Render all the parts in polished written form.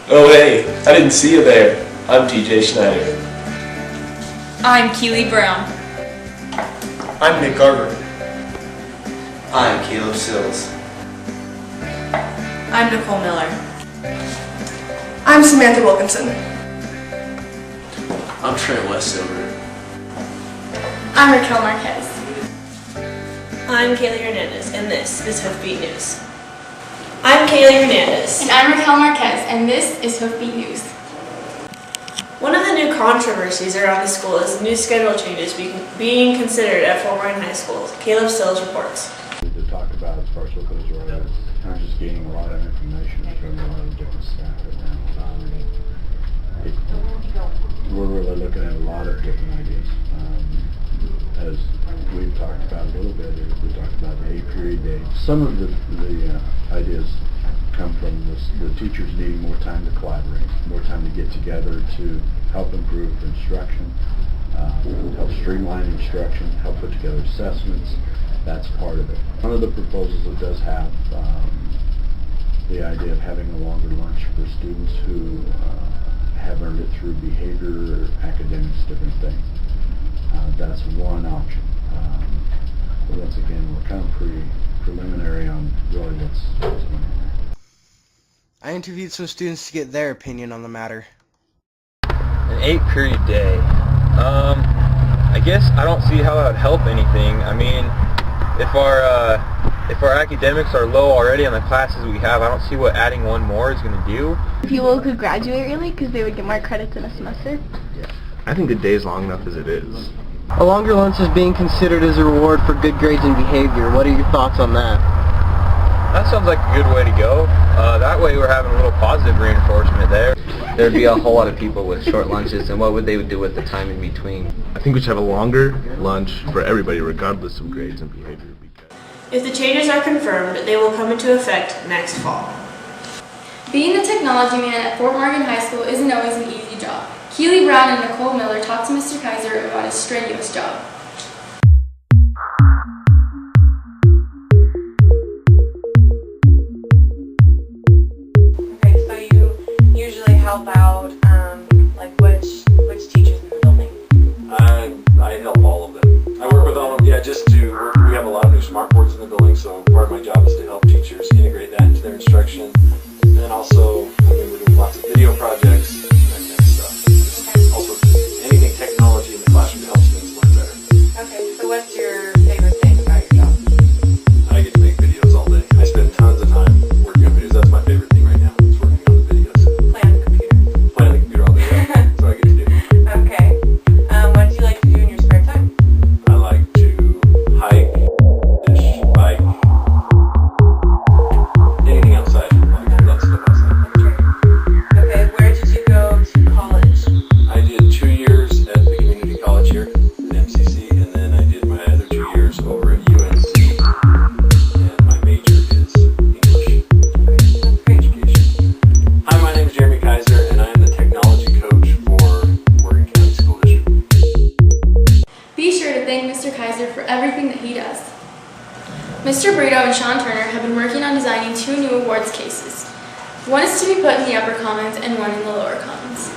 Oh hey, I didn't see you there. I'm TJ Schneider. I'm Keely Brown. I'm Nick Garber. I'm Caleb Sills. I'm Nicole Miller. I'm Samantha Wilkinson. I'm Trent Wessilver. I'm Raquel Marquez. I'm Kaylee Hernandez, and this is Hoofbeat News. I'm Kaylee Hernandez. And I'm Raquel Marquez, and this is Hoofbeat News. One of the new controversies around the school is new schedule changes being considered at Fort Wayne High School. Caleb Sills reports. To talk about as far as what those are, I'm just gaining a lot of information from a lot of different staff right now. We're really looking at a lot of different ideas. As we've talked about a little bit, we talked about the 8-period day. Some of the ideas come from the teachers needing more time to collaborate, more time to get together to help improve instruction, help streamline instruction, help put together assessments. That's part of it. One of the proposals that does have the idea of having a longer lunch for students who have earned it through behavior, academics, different things. That's one option. But once again, we're kind of preliminary on really what's going on there. I interviewed some students to get their opinion on the matter. An 8-period day. I guess I don't see how that would help anything. I mean, if our academics are low already on the classes we have, I don't see what adding one more is going to do. People could graduate early because they would get more credits in a semester. I think the day's long enough as it is. A longer lunch is being considered as a reward for good grades and behavior. What are your thoughts on that? That sounds like a good way to go. That way we're having a little positive reinforcement there. There'd be a whole lot of people with short lunches, and what would they do with the time in between? I think we should have a longer lunch for everybody, regardless of grades and behavior. If the changes are confirmed, they will come into effect next fall. Being the technology man at Fort Morgan High School isn't always an easy job. Keely Brown and Nicole Miller talked to Mr. Kaiser about his strenuous job. Okay, so you usually help out, like which teachers in the building? I help all of them. I work with all of them, we have a lot of new smart boards in the building, so part of my job is to help teachers integrate that into their instruction. And then also, we're doing lots of video projects, that kind of stuff. Also, anything technology in the classroom to help students learn better. Okay, so what's your favorite thing about your job? I get to make videos all day. I spend tons of time working on videos. That's my favorite thing right now, is working on the videos. Play on the computer? Play on the computer all day, yeah. That's what I get to do. Okay. What do you like to do in your spare time? I like to hike, fish, bike, anything outside. Lots of stuff outside. Okay, where did you go to college? I did 2 years at the community college here at MCC, and then I did my other 2 years over at UNC, and my major is English education. Hi, my name is Jeremy Kaiser, and I am the technology coach for Morgan County School District. Be sure to thank Mr. Kaiser for everything that he does. Mr. Brito and Sean Turner have been working on designing 2 new awards cases. One is to be put in the upper commons and one in the lower commons.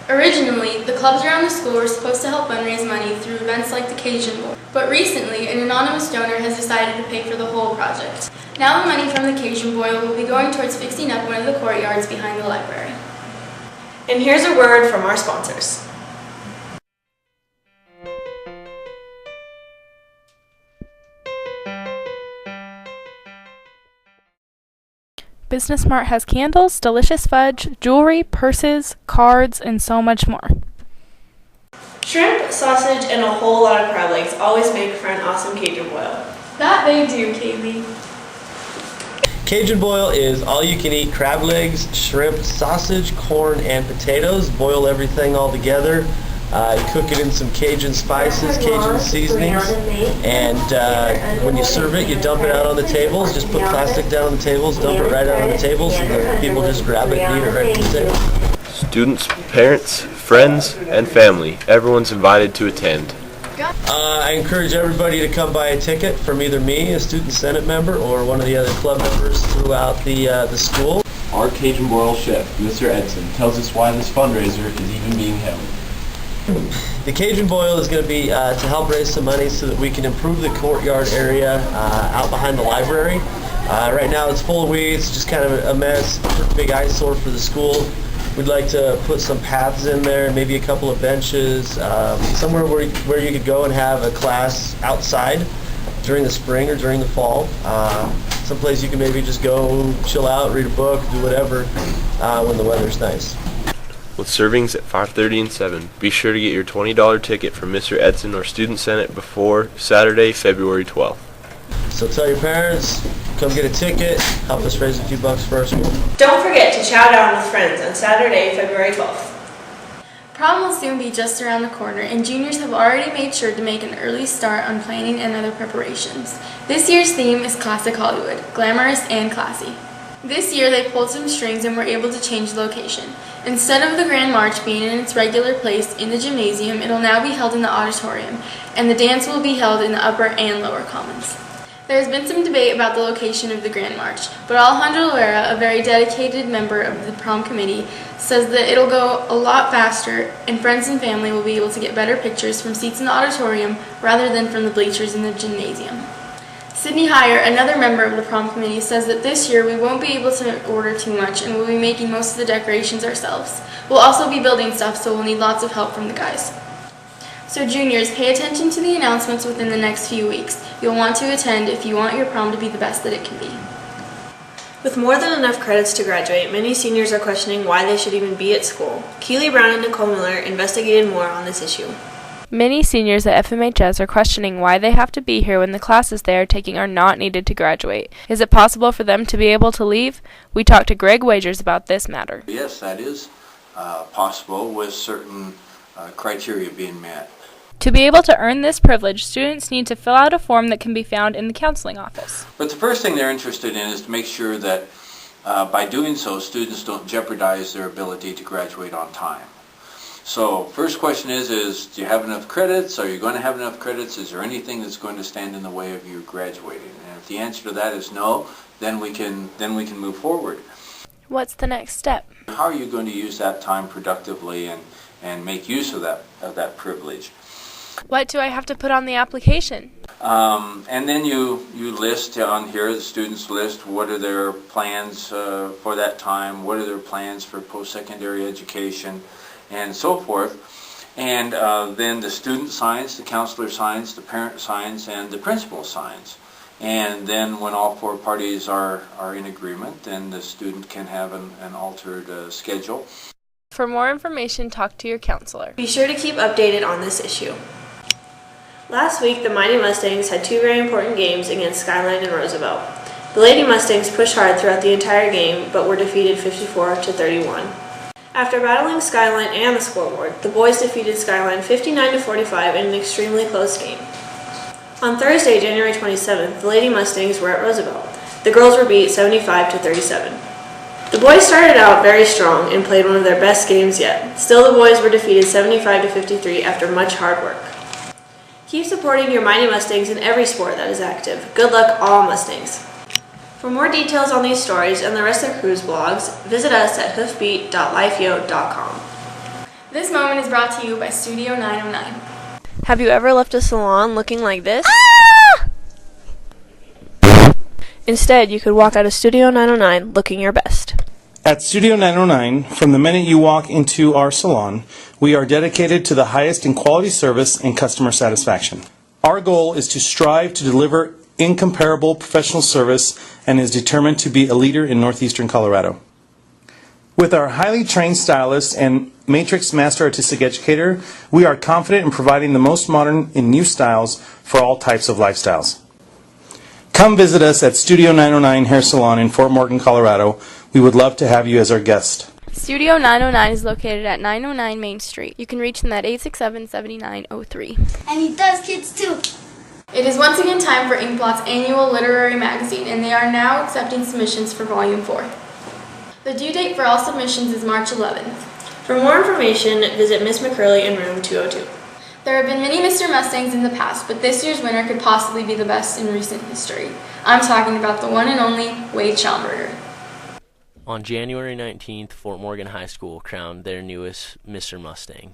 Originally, the clubs around the school were supposed to help fundraise money through events like the Cajun Bowl, but recently an anonymous donor has decided to pay for the whole project. Now the money from the Cajun Bowl will be going towards fixing up one of the courtyards behind the library. And here's a word from our sponsors. Business Mart has candles, delicious fudge, jewelry, purses, cards, and so much more. Shrimp, sausage, and a whole lot of crab legs always make for an awesome Cajun boil. That they do, Kaylee. Cajun boil is all you can eat crab legs, shrimp, sausage, corn, and potatoes. Boil everything all together. Cook it in some Cajun spices, Cajun seasonings, and when you serve it, you dump it out on the tables. Just put plastic down on the tables, dump it right out on the tables, and the people just grab it and eat it right from the table. Students, parents, friends, and family, everyone's invited to attend. I encourage everybody to come buy a ticket from either me, a student senate member, or one of the other club members throughout the school. our Cajun Boil chef, Mr. Edson, tells us why this fundraiser is even being held. The Cajun Boil is going to be to help raise some money so that we can improve the courtyard area out behind the library. Right now it's full of weeds, just kind of a mess, big eyesore for the school. We'd like to put some paths in there, maybe a couple of benches, somewhere where you could go and have a class outside during the spring or during the fall. Someplace you can maybe just go, chill out, read a book, do whatever when the weather's nice. With servings at 5:30 and 7, be sure to get your $20 ticket from Mr. Edson or Student Senate before Saturday, February 12th. So tell your parents, come get a ticket, help us raise a few bucks for our school. Don't forget to chow down with friends on Saturday, February 12th. Prom will soon be just around the corner, and juniors have already made sure to make an early start on planning and other preparations. This year's theme is Classic Hollywood, glamorous and classy. This year they pulled some strings and were able to change the location. Instead of the Grand March being in its regular place in the gymnasium, it will now be held in the auditorium, and the dance will be held in the upper and lower commons. There has been some debate about the location of the Grand March, but Alejandro Loera, a very dedicated member of the prom committee, says that it'll go a lot faster and friends and family will be able to get better pictures from seats in the auditorium rather than from the bleachers in the gymnasium. Sydney Heyer, another member of the prom committee, says that this year we won't be able to order too much and we'll be making most of the decorations ourselves. We'll also be building stuff, so we'll need lots of help from the guys. So juniors, pay attention to the announcements within the next few weeks. You'll want to attend if you want your prom to be the best that it can be. With more than enough credits to graduate, many seniors are questioning why they should even be at school. Keely Brown and Nicole Miller investigated more on this issue. Many seniors at FMHS are questioning why they have to be here when the classes they are taking are not needed to graduate. Is it possible for them to be able to leave? We talked to Greg Wagers about this matter. Yes, that is possible with certain criteria being met. To be able to earn this privilege, students need to fill out a form that can be found in the counseling office. But the first thing they're interested in is to make sure that by doing so, students don't jeopardize their ability to graduate on time. So first question is do you have enough credits? Are you going to have enough credits? Is there anything that's going to stand in the way of you graduating? And if the answer to that is no, then we can move forward. What's the next step? How are you going to use that time productively and make use of that privilege? What do I have to put on the application? And then you list on here, the students list, what are their plans for that time, what are their plans for post-secondary education, and so forth. And then the student signs, the counselor signs, the parent signs, and the principal signs. And then when all four parties are in agreement, then the student can have an altered schedule. For more information, talk to your counselor. Be sure to keep updated on this issue. Last week, the Mighty Mustangs had two very important games against Skyline and Roosevelt. The Lady Mustangs pushed hard throughout the entire game, but were defeated 54-31. After battling Skyline and the scoreboard, the boys defeated Skyline 59-45 in an extremely close game. On Thursday, January 27th, the Lady Mustangs were at Roosevelt. The girls were beat 75-37. The boys started out very strong and played one of their best games yet. Still, the boys were defeated 75-53 after much hard work. Keep supporting your Mighty Mustangs in every sport that is active. Good luck, all Mustangs. For more details on these stories and the rest of Crew's blogs, visit us at hoofbeat.lifeo.com. This moment is brought to you by Studio 909. Have you ever left a salon looking like this? Instead, you could walk out of Studio 909 looking your best. At Studio 909, from the minute you walk into our salon, we are dedicated to the highest in quality service and customer satisfaction. Our goal is to strive to deliver incomparable professional service and is determined to be a leader in northeastern Colorado. With our highly trained stylists and Matrix Master Artistic Educator, we are confident in providing the most modern and new styles for all types of lifestyles. Come visit us at Studio 909 Hair Salon in Fort Morgan, Colorado. We would love to have you as our guest. Studio 909 is located at 909 Main Street. You can reach them at 867-7903. And he does kids too. It is once again time for Inkblot's annual literary magazine, and they are now accepting submissions for Volume 4. The due date for all submissions is March 11th. For more information, visit Miss McCurley in room 202. There have been many Mr. Mustangs in the past, but this year's winner could possibly be the best in recent history. I'm talking about the one and only Wade Schaumburger. On January 19th, Fort Morgan High School crowned their newest Mr. Mustang.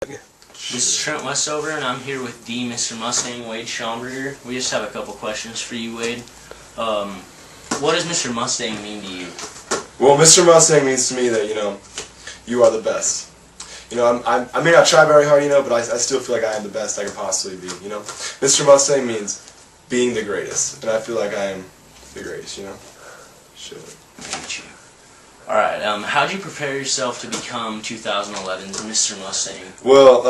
This is Trent Westover, and I'm here with the Mr. Mustang, Wade Schomburger. We just have a couple questions for you, Wade. What does Mr. Mustang mean to you? Well, Mr. Mustang means to me that, you are the best. I may not try very hard, but I still feel like I am the best I could possibly be, Mr. Mustang means being the greatest, and I feel like I am the greatest, Sure. Thank you. Alright, how'd you prepare yourself to become 2011's Mr. Mustang? Well,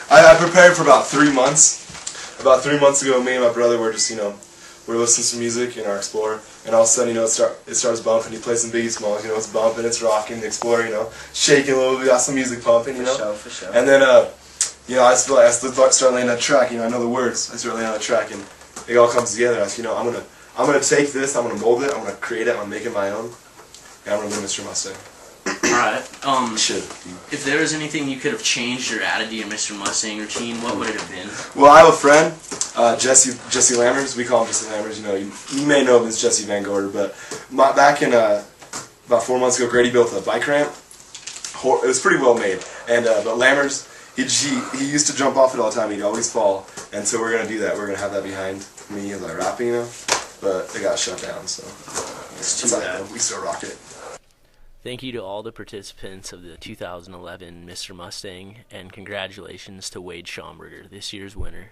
I prepared for about 3 months. About 3 months ago, me and my brother were just, we're listening to music in our Explorer, and all of a sudden, it starts bumping. He plays some Biggie Smalls, it's bumping, it's rocking, the Explorer, shaking a little bit, got some music pumping, For sure. And then, I just feel like I start laying that track, I know the words, I start laying on the track, and it all comes together. I said, I'm gonna take this, I'm gonna mold it, I'm gonna create it, I'm gonna make it my own, and I'm gonna be Mr. Mustang. Alright, if there was anything you could have changed or added to your Mr. Mustang routine, what would it have been? Well, I have a friend, Jesse Lammers. We call him Jesse Lammers. You may know him as Jesse Van Gorder, but back in about 4 months ago, Grady built a bike ramp. It was pretty well made, and but Lammers, he used to jump off it all the time. He'd always fall, and so we're gonna do that. We're gonna have that behind me as I rapping, but it got shut down, so it's too bad. We still rock it. Thank you to all the participants of the 2011 Mr. Mustang, and congratulations to Wade Schomburger, this year's winner.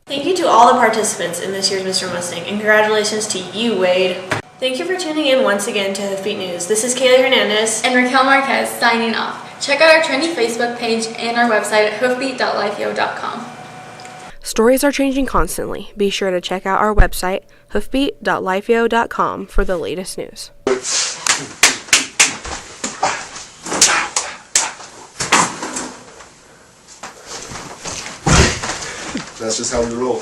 Thank you to all the participants in this year's Mr. Mustang, and congratulations to you, Wade. Thank you for tuning in once again to Hoofbeat News. This is Kaylee Hernandez and Raquel Marquez signing off. Check out our trendy Facebook page and our website at hoofbeat.lifeo.com. Stories are changing constantly. Be sure to check out our website, hoofbeat.lifeo.com, for the latest news. That's just how we roll,